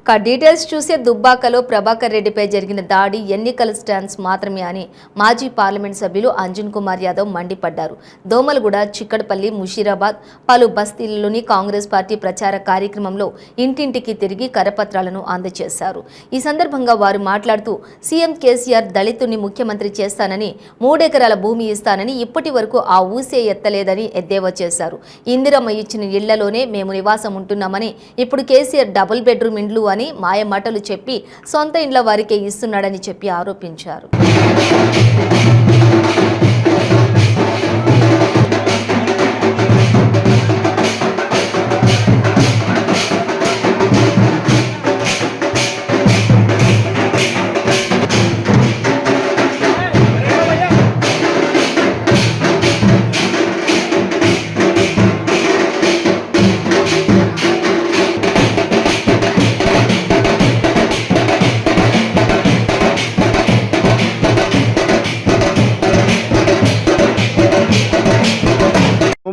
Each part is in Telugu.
డీటెయిల్స్ చూసే దుబ్బాకలో ప్రభాకర్ రెడ్డిపై జరిగిన దాడి ఎన్నికల స్టాన్స్ మాత్రమే అని మాజీ పార్లమెంట్ సభ్యులు అంజన్ కుమార్ యాదవ్ మండిపడ్డారు. దోమలగూడ, చిక్కడపల్లి, ముషీరాబాద్ పలు బస్తీల్లోని కాంగ్రెస్ పార్టీ ప్రచార కార్యక్రమంలో ఇంటింటికి తిరిగి కరపత్రాలను అందజేశారు. ఈ సందర్భంగా వారు మాట్లాడుతూ సీఎం కేసీఆర్ దళితుని ముఖ్యమంత్రి చేస్తానని, 3 ఎకరాల భూమి ఇస్తానని ఇప్పటి వరకు ఆ ఊసే ఎత్తలేదని ఎద్దేవా చేశారు. ఇందిరమ్మ ఇచ్చిన ఇళ్లలోనే మేము నివాసం ఉంటున్నామని, ఇప్పుడు కేసీఆర్ డబుల్ బెడ్రూమ్ ఇండ్లు అని మాయమాటలు చెప్పి సొంత ఇండ్ల వారికే ఇస్తున్నాడని చెప్పి ఆరోపించారు.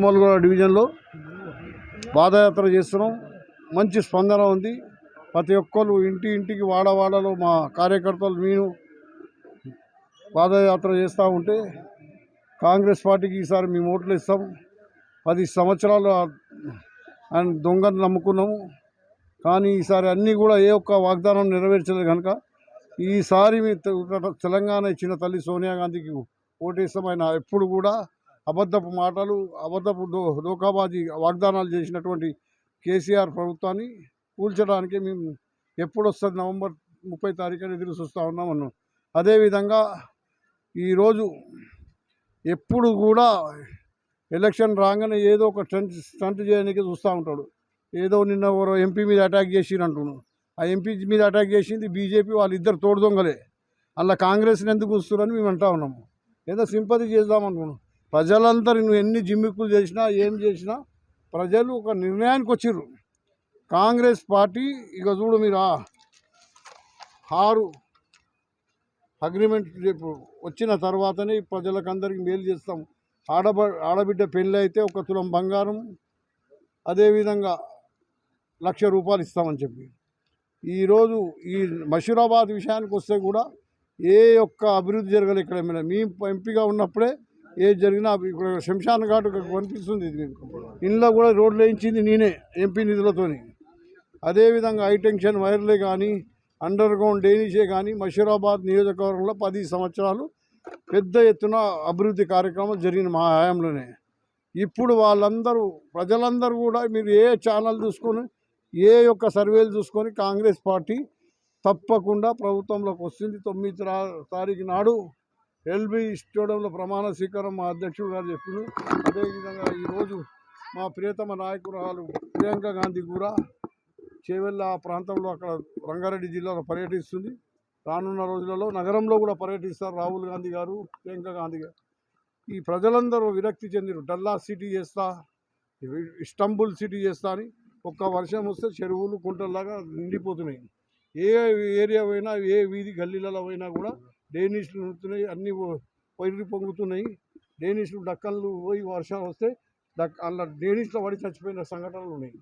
దోమలగూడ డివిజన్లో పాదయాత్ర చేస్తున్నాం. మంచి స్పందన ఉంది. ప్రతి ఒక్కరు ఇంటికి వాడవాడలో మా కార్యకర్తలు మేము పాదయాత్ర చేస్తూ ఉంటే కాంగ్రెస్ పార్టీకి ఈసారి మేము ఓట్లు ఇస్తాం. 10 సంవత్సరాలు ఆయన దొంగను నమ్ముకున్నాము. కానీ ఈసారి అన్నీ కూడా ఏ ఒక్క వాగ్దానం నెరవేర్చలేదు కనుక ఈసారి తెలంగాణ ఇచ్చిన తల్లి సోనియా గాంధీకి ఓటేస్తాం. ఆయన ఎప్పుడు కూడా అబద్ధపు మాటలు, అబద్ధపు దోకాబాజీ వాగ్దానాలు చేసినటువంటి కేసీఆర్ ప్రభుత్వాన్ని కూల్చడానికి మేము ఎప్పుడు వస్తుంది నవంబర్ 30 తారీఖున ఎదురు చూస్తూ ఉన్నామన్నాం. అదేవిధంగా ఈరోజు ఎప్పుడు కూడా ఎలక్షన్ రాగానే ఏదో ఒక స్టంట్ చేయడానికి చూస్తూ ఉంటాడు. ఏదో నిన్న ఎవరో ఎంపీ మీద అటాక్ చేసిరు అంటున్నాడు. ఆ ఎంపీ మీద అటాక్ చేసింది బీజేపీ, వాళ్ళిద్దరు తోడు దొంగలే. అలా కాంగ్రెస్ని ఎందుకు వస్తున్నారని మేము అంటా ఉన్నాము. ఏదో సింపతి చేద్దామనుకున్నాం. ప్రజలందరూ నువ్వు ఎన్ని జిమ్మిక్కులు చేసినా ఏం చేసినా ప్రజలు ఒక నిర్ణయానికి వచ్చిర్రు. కాంగ్రెస్ పార్టీ ఇక చూడు మీరు 6 అగ్రిమెంట్ రేపు వచ్చిన తర్వాతనే ప్రజలకు అందరికీ మేలు చేస్తాం. ఆడబిడ్డ పెళ్ళి అయితే 1 తులం బంగారం, అదేవిధంగా ₹1,00,000 ఇస్తామని చెప్పి ఈరోజు ఈ మషూరాబాద్ విషయానికి వస్తే కూడా ఏ ఒక్క అభివృద్ధి జరగలేదు. ఇక్కడ మేము ఎంపీగా ఉన్నప్పుడే ఏది జరిగినా ఇప్పుడు శంషాన్ ఘాట్ కనిపిస్తుంది. ఇది ఇంట్లో కూడా రోడ్లు వేయించింది నేనే ఎంపీ నిధులతోని. అదేవిధంగా హైటెన్షన్ వైర్లే కానీ, అండర్ గ్రౌండ్ డ్రైనేజే కానీ మషూరాబాద్ నియోజకవర్గంలో 10 సంవత్సరాలు పెద్ద ఎత్తున అభివృద్ధి కార్యక్రమాలు జరిగిన మా హయాంలోనే. ఇప్పుడు వాళ్ళందరూ ప్రజలందరూ కూడా మీరు ఏ ఛానల్ చూసుకొని, ఏ యొక్క సర్వేలు చూసుకొని కాంగ్రెస్ పార్టీ తప్పకుండా ప్రభుత్వంలోకి వస్తుంది. 9 తారీఖు నాడు ఎల్బీ స్టేడియంలో ప్రమాణ స్వీకారం మా అధ్యక్షుడు గారు చెప్పిండు. అదేవిధంగా ఈరోజు మా ప్రియతమ నాయకురాలు ప్రియాంక గాంధీ కూడా చేవెళ్ళ ప్రాంతంలో అక్కడ రంగారెడ్డి జిల్లాలో పర్యటిస్తుంది. రానున్న రోజులలో నగరంలో కూడా పర్యటిస్తారు రాహుల్ గాంధీ గారు, ప్రియాంక గాంధీ గారు. ఈ ప్రజలందరూ విరక్తి చెందిరు. డల్లాస్ సిటీ చేస్తా, ఇస్టాంబుల్ సిటీ చేస్తా అని ఒక్క వర్షం వస్తే చెరువులు కుంటల్లాగా నిండిపోతున్నాయి. ఏ ఏరియా పోయినా, ఏ వీధి గల్లీలలో పోయినా కూడా డ్రైనేజీలు ఉంటున్నాయి, అన్నీ పొయ్యి పొంగుతున్నాయి. డ్రైనేజీలు డక్కన్లు పోయి వర్షాలు వస్తే అలా డ్రైనేజీలో పడి చచ్చిపోయిన సంఘటనలు ఉన్నాయి.